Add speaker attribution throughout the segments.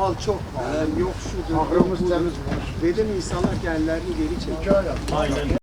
Speaker 1: mal çok pahalı, yok şudur, yok budur. Dedim insanlar kendilerini geri çekiyor.
Speaker 2: Aynen.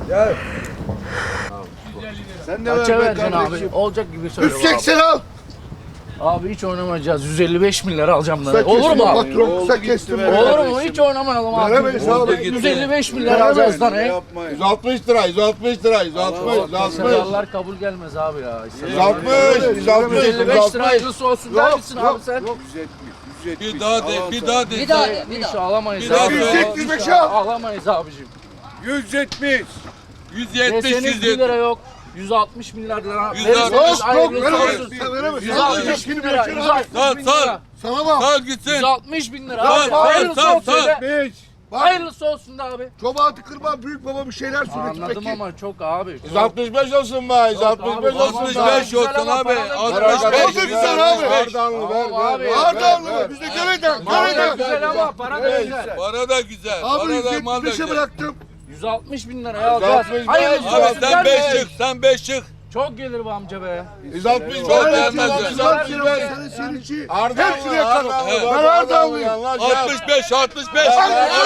Speaker 3: Gel.
Speaker 1: Sen de
Speaker 2: Kaça
Speaker 1: ver
Speaker 2: vereceksin abi? Olacak gibi söyle
Speaker 1: 180 al.
Speaker 2: Abi hiç oynamayacağız. 155 bin lira alacağım da.
Speaker 1: Kısa
Speaker 2: Olur mu
Speaker 1: kestim,
Speaker 2: abi?
Speaker 1: patron kısa kestim.
Speaker 2: Olur mu? Hiç oynamayalım abi.
Speaker 1: Veremeyiz abi.
Speaker 2: 155 bin lira alacağız da ne?
Speaker 3: 160 lira, 160 lira, 160,
Speaker 2: Seferler kabul gelmez abi ya.
Speaker 3: 160, 160,
Speaker 2: 155 lira hayırlısı olsun der misin abi sen?
Speaker 1: Yok, 170.
Speaker 4: Bir daha de, bir daha de.
Speaker 5: Bir daha.
Speaker 2: Hiç alamayız
Speaker 4: Bir daha
Speaker 2: abi.
Speaker 1: 175
Speaker 2: Hiç
Speaker 1: al.
Speaker 2: alamayız abicim.
Speaker 4: 170. 170,
Speaker 2: Deseniz 1
Speaker 4: 170.
Speaker 2: lira yok. 160 milyar lira.
Speaker 4: 160.
Speaker 2: Verirseniz
Speaker 1: Yok
Speaker 2: hayırlısı
Speaker 1: veremeyiz.
Speaker 2: olsun.
Speaker 1: Sen veremezsin.
Speaker 2: 160 bin lira. 160
Speaker 4: Sal,
Speaker 2: bin
Speaker 4: sal.
Speaker 2: lira.
Speaker 1: Sana bak.
Speaker 4: Sal gitsin.
Speaker 2: 160 bin lira.
Speaker 4: Sal,
Speaker 2: Abi,
Speaker 4: sal,
Speaker 2: hayırlısı
Speaker 4: sal,
Speaker 2: olsun
Speaker 4: sal.
Speaker 2: de. Hayırlısı olsun da abi.
Speaker 1: Çobanı kırma, büyük baba bir şeyler söyle.
Speaker 2: Anladım ama çok abi.
Speaker 3: 165 olsun be, 165 olsun be.
Speaker 4: 65 olsun abi.
Speaker 1: Oldu
Speaker 4: 65.
Speaker 1: güzel abi.
Speaker 3: Ardanlı ver,
Speaker 2: Abi.
Speaker 3: ver.
Speaker 1: Ardahanlı bizde göreden.
Speaker 2: Para da
Speaker 1: Göreden.
Speaker 2: güzel ama para da güzel.
Speaker 4: Para da güzel.
Speaker 1: Abi
Speaker 4: Para da mal da
Speaker 1: 175'e
Speaker 4: güzel.
Speaker 1: bıraktım.
Speaker 2: 160 bin lira alacağız.
Speaker 3: 165.
Speaker 2: Hayırlısı
Speaker 4: Abi
Speaker 2: olsun.
Speaker 4: sen 5
Speaker 2: Gelme.
Speaker 4: çık, sen 5 çık.
Speaker 2: Çok gelir bu amca be.
Speaker 3: 165
Speaker 4: Çok
Speaker 3: ver.
Speaker 4: gelmez ya.
Speaker 1: 160 senin için.
Speaker 3: Ardanlı,
Speaker 1: Hepsini yakalım.
Speaker 3: Ardanlı.
Speaker 1: Ben Ardahanlıyım.
Speaker 4: 65, 65. Kabul etsin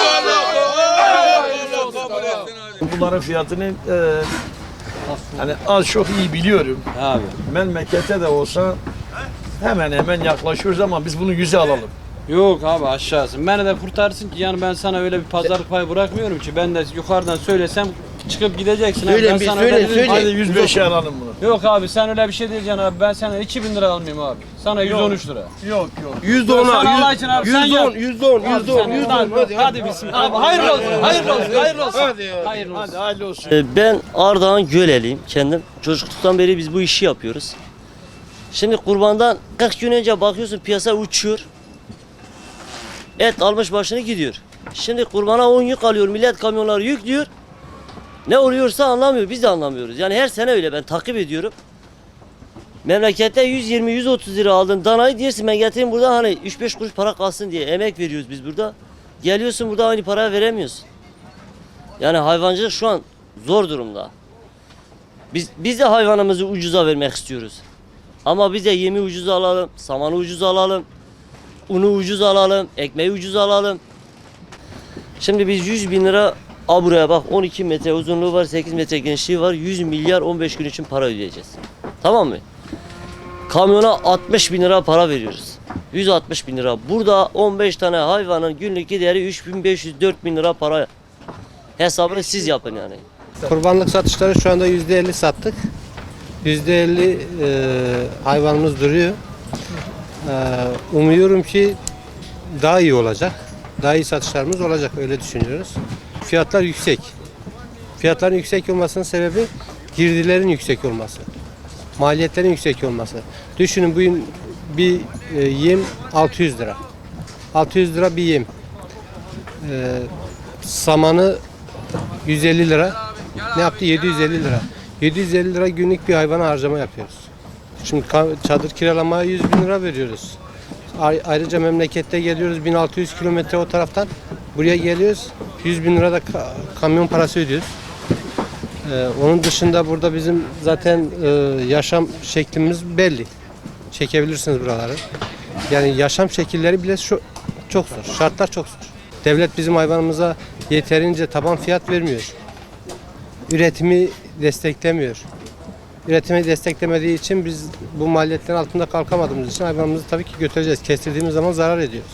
Speaker 4: hadi.
Speaker 6: Bunların fiyatını hani az çok iyi biliyorum.
Speaker 7: Abi.
Speaker 6: Memlekete de olsa hemen hemen yaklaşıyoruz ama biz bunu 100'e alalım.
Speaker 7: Yok abi aşağısın. Beni de kurtarsın ki yani ben sana öyle bir pazarlık payı bırakmıyorum ki. Ben de yukarıdan söylesem çıkıp gideceksin abi. Ben sana öyle dedim.
Speaker 6: Hadi 105'e alalım bunu.
Speaker 7: Yok abi sen öyle bir şey diyeceksin abi. Ben sana 2000 lira almayayım abi. Sana 113 lira.
Speaker 6: Yok yok.
Speaker 7: Sana Allah için abi sen yap.
Speaker 3: 110,
Speaker 7: Hadi bismillah. Abi hayırlı olsun. Hayırlı olsun. Hayırlı olsun. Hayırlı olsun.
Speaker 6: Hadi hayırlı olsun.
Speaker 5: Ben Ardahan Göleliyim kendim. Çocukluktan beri biz bu işi yapıyoruz. Şimdi kurbandan 40 gün önce bakıyorsun piyasa uçuyor. Et almış başını gidiyor. Şimdi kurbana 10 yük alıyor. Millet kamyonları yüklüyor. Ne oluyorsa anlamıyor. Biz de anlamıyoruz. Yani her sene öyle ben takip ediyorum. Memlekette 120-130 lira aldın danayı diyorsun ben getireyim burada hani 3-5 kuruş para kalsın diye emek veriyoruz biz burada. Geliyorsun burada aynı paraya veremiyorsun. Yani hayvancılık şu an zor durumda. Biz de hayvanımızı ucuza vermek istiyoruz. Ama biz de yemi ucuza alalım, samanı ucuza alalım, unu ucuz alalım, ekmeği ucuz alalım. Şimdi biz 100 bin lira buraya bak 12 metre uzunluğu var, 8 metre genişliği var. 100 milyar 15 gün için para ödeyeceğiz. Tamam mı? Kamyona 60 bin lira para veriyoruz. 160 bin lira. Burada 15 tane hayvanın günlük gideri 3500-4000 lira para. Hesabını siz yapın yani.
Speaker 8: Kurbanlık satışları şu anda %50 sattık. %50 hayvanımız duruyor. Umuyorum ki daha iyi olacak. Daha iyi satışlarımız olacak öyle düşünüyoruz. Fiyatlar yüksek. Fiyatların yüksek olmasının sebebi girdilerin yüksek olması. Maliyetlerin yüksek olması. Düşünün bugün bir yem 600 lira. 600 lira bir yem. Samanı 150 lira. Ne yaptı? 750 lira. 750 lira günlük bir hayvana harcama yapıyoruz. Şimdi çadır kiralamaya 100 bin lira veriyoruz. Ayrıca memlekette geliyoruz 1600 kilometre o taraftan. Buraya geliyoruz 100 bin lira da kamyon parası ödüyoruz. Onun dışında burada bizim zaten yaşam şeklimiz belli. Çekebilirsiniz buraları. Yani yaşam şekilleri bile çok zor. Şartlar çok zor. Devlet bizim hayvanımıza yeterince taban fiyat vermiyor. Üretimi desteklemiyor. Üretimi desteklemediği için biz bu maliyetlerin altında kalkamadığımız için hayvanımızı tabii ki götüreceğiz. Kestirdiğimiz zaman zarar ediyoruz.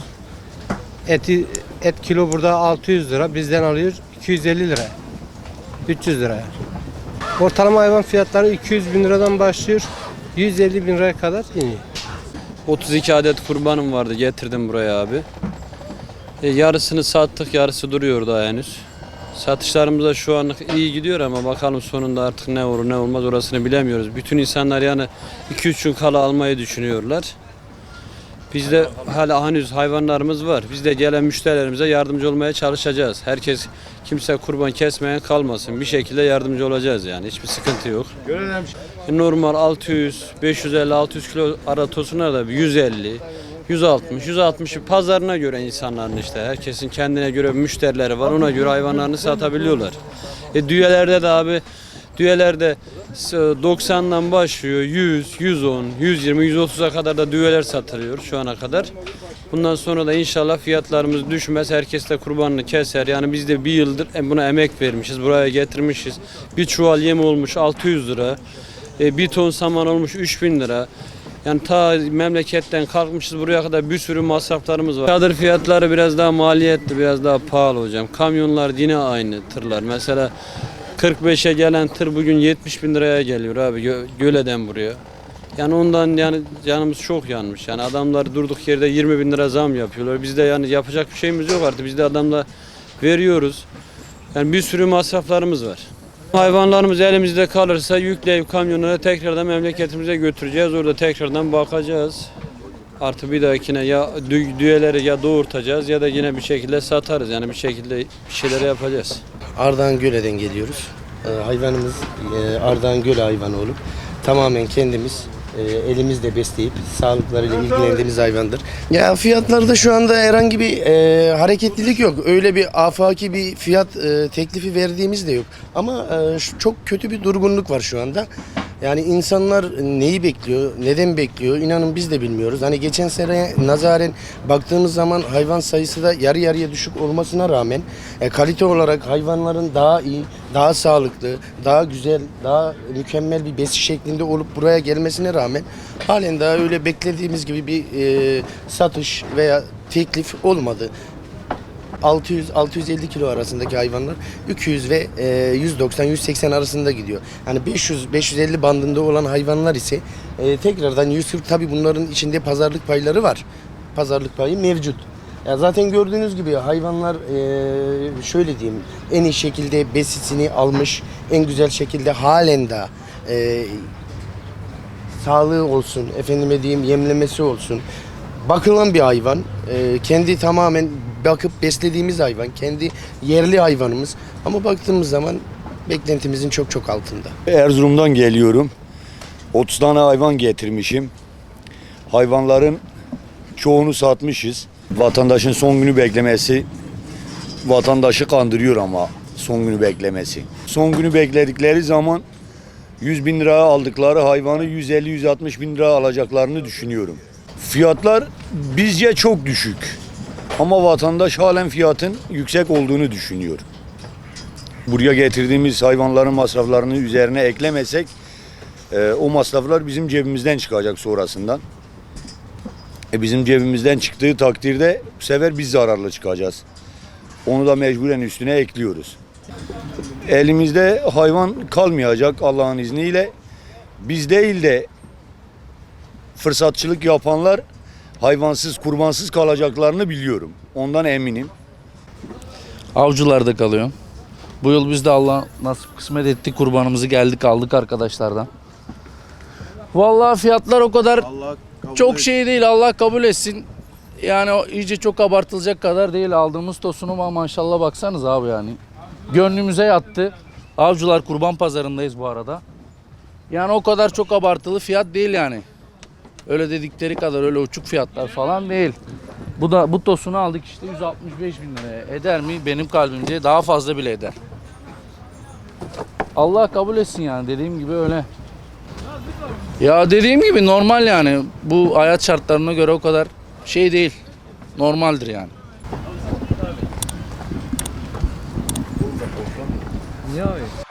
Speaker 8: Et kilo burada 600 lira, bizden alıyor 250 lira, 300 liraya. Ortalama hayvan fiyatları 200 bin liradan başlıyor, 150 bin liraya kadar iniyor.
Speaker 7: 32 adet kurbanım vardı getirdim buraya abi. Yarısını sattık yarısı duruyor daha henüz. Satışlarımız da şu anlık iyi gidiyor ama bakalım sonunda artık ne olur ne olmaz orasını bilemiyoruz. Bütün insanlar yani 2-3 gün kala almayı düşünüyorlar. Bizde hala henüz hayvanlarımız var. Biz de gelen müşterilerimize yardımcı olmaya çalışacağız. Kimse kurban kesmeyen kalmasın. Bir şekilde yardımcı olacağız yani. Hiçbir sıkıntı yok. Normal 600, 550, 600 kilo ara tosunlar da 150, 160 pazarına göre insanların işte. Herkesin kendine göre müşterileri var. Ona göre hayvanlarını satabiliyorlar. Düğelerde de abi düğelerde 90'dan başlıyor 100, 110, 120, 130'a kadar da düğeler satılıyor şu ana kadar. Bundan sonra da inşallah fiyatlarımız düşmez. Herkes de kurbanını keser. Yani biz de bir yıldır buna emek vermişiz. Buraya getirmişiz. Bir çuval yem olmuş 600 lira. Bir ton saman olmuş 3000 lira. Yani ta memleketten kalkmışız buraya kadar bir sürü masraflarımız var. Çadır fiyatları biraz daha maliyetli, biraz daha pahalı hocam. Kamyonlar yine aynı tırlar. Mesela 45'e gelen tır bugün 70 bin liraya geliyor abi Göle'den buraya. Yani ondan yani canımız çok yanmış. Yani adamlar durduk yerde 20 bin lira zam yapıyorlar. Bizde yani yapacak bir şeyimiz yok artık. Biz de adamla veriyoruz. Yani bir sürü masraflarımız var. Hayvanlarımız elimizde kalırsa yükleyip kamyonlara tekrardan memleketimize götüreceğiz. Orada tekrardan bakacağız. Artı bir dahakine ya düğeleri ya doğurtacağız ya da yine bir şekilde satarız. Yani bir şekilde bir şeyler yapacağız.
Speaker 9: Ardahan Göle'den geliyoruz. Hayvanımız Ardahan Göle hayvanı olup tamamen kendimiz elimizle besleyip sağlıklarıyla ilgilendiğimiz hayvandır. Ya fiyatlarda şu anda herhangi bir hareketlilik yok. Öyle bir afaki bir fiyat teklifi verdiğimiz de yok. Ama çok kötü bir durgunluk var şu anda. Yani insanlar neyi bekliyor, neden bekliyor inanın biz de bilmiyoruz. Hani geçen seneye nazaren baktığımız zaman hayvan sayısı da yarı yarıya düşük olmasına rağmen kalite olarak hayvanların daha iyi, daha sağlıklı, daha güzel, daha mükemmel bir besi şeklinde olup buraya gelmesine rağmen halen daha öyle beklediğimiz gibi bir satış veya teklif olmadı. 600-650 kilo arasındaki hayvanlar 200 ve 190-180 arasında gidiyor. Yani 500-550 bandında olan hayvanlar ise tekrardan 140 tabii bunların içinde pazarlık payları var. Pazarlık payı mevcut. Ya zaten gördüğünüz gibi hayvanlar şöyle diyeyim en iyi şekilde besisini almış, en güzel şekilde halen daha sağlığı olsun, efendime diyeyim yemlemesi olsun. Bakılan bir hayvan, kendi tamamen bakıp beslediğimiz hayvan, kendi yerli hayvanımız. Ama baktığımız zaman beklentimizin çok çok altında.
Speaker 10: Erzurum'dan geliyorum. 30 tane hayvan getirmişim. Hayvanların çoğunu satmışız. Vatandaşın son günü beklemesi vatandaşı kandırıyor ama son günü beklemesi. Son günü bekledikleri zaman 100 bin liraya aldıkları hayvanı 150-160 bin liraya alacaklarını düşünüyorum. Fiyatlar bizce çok düşük. Ama vatandaş halen fiyatın yüksek olduğunu düşünüyor. Buraya getirdiğimiz hayvanların masraflarını üzerine eklemesek o masraflar bizim cebimizden çıkacak sonrasından. Bizim cebimizden çıktığı takdirde bu sefer biz zararlı çıkacağız. Onu da mecburen üstüne ekliyoruz. Elimizde hayvan kalmayacak Allah'ın izniyle. Biz değil de fırsatçılık yapanlar hayvansız, kurbansız kalacaklarını biliyorum. Ondan eminim.
Speaker 2: Avcılarda kalıyorum. Bu yıl biz de Allah nasip kısmet etti kurbanımızı geldik aldık arkadaşlardan. Vallahi fiyatlar o kadar çok şey değil Allah kabul etsin. Yani iyice çok abartılacak kadar değil aldığımız tosunu maşallah baksanız abi yani. Gönlümüze yattı. Avcılar kurban pazarındayız bu arada. Yani o kadar çok abartılı fiyat değil yani. Öyle dedikleri kadar öyle uçuk fiyatlar falan değil. Bu tosunu aldık işte 165 bin liraya. Eder mi? Benim kalbimce daha fazla bile eder. Allah kabul etsin yani dediğim gibi öyle. Ya dediğim gibi normal yani. Bu hayat şartlarına göre o kadar şey değil. Normaldir yani.
Speaker 6: Niye abi?